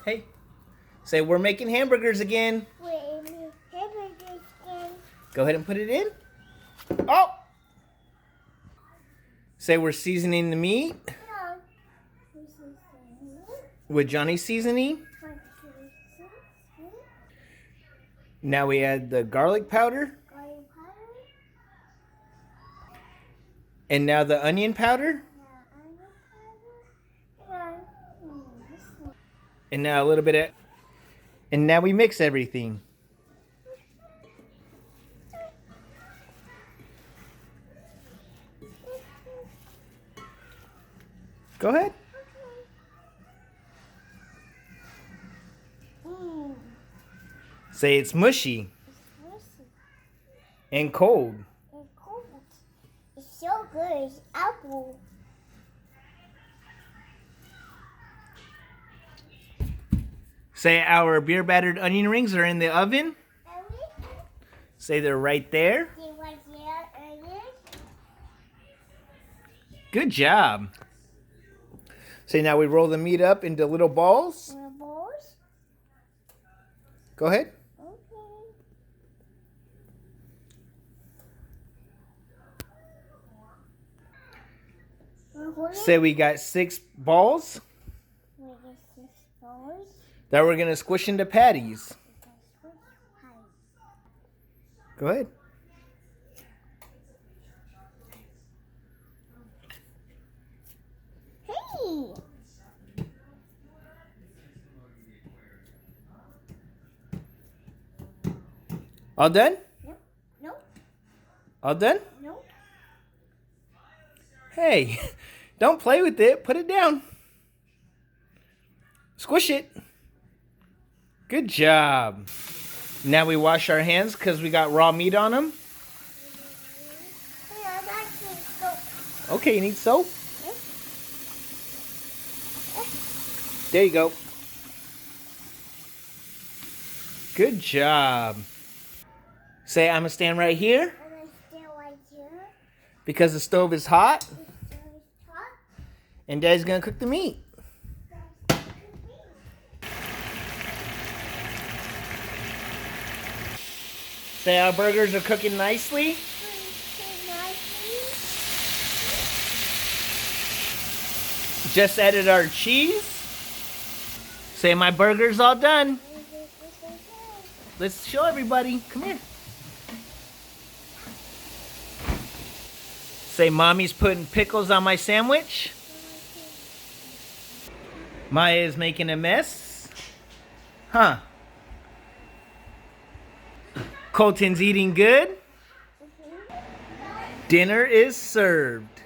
Hey, say we're making hamburgers again. Go ahead and put it in. Oh! Say we're seasoning the meat with Johnny's seasoning. Now we add the garlic powder. And now the onion powder. And now a little bit of... And now we mix everything. Go ahead. Say it's mushy. And cold. It's so good. It's apple. Say our beer battered onion rings are in the oven. Say they're right there. Good job. Say now we roll the meat up into little balls. Go ahead. Say we got 6 balls that we're going to squish into patties. Go ahead. Hey! All done? Nope. All done? Nope. Hey, don't play with it. Put it down. Squish it. Good job. Now we wash our hands because we got raw meat on them. Okay, you need soap? There you go. Good job. Say, I'm going to stand right here. Because the stove is hot. And Daddy's going to cook the meat. Say, our burgers are cooking nicely. Just added our cheese. Say, my burger's all done. Let's show everybody. Come here. Say, Mommy's putting pickles on my sandwich. Maya is making a mess. Huh. Colton's eating good. Dinner is served.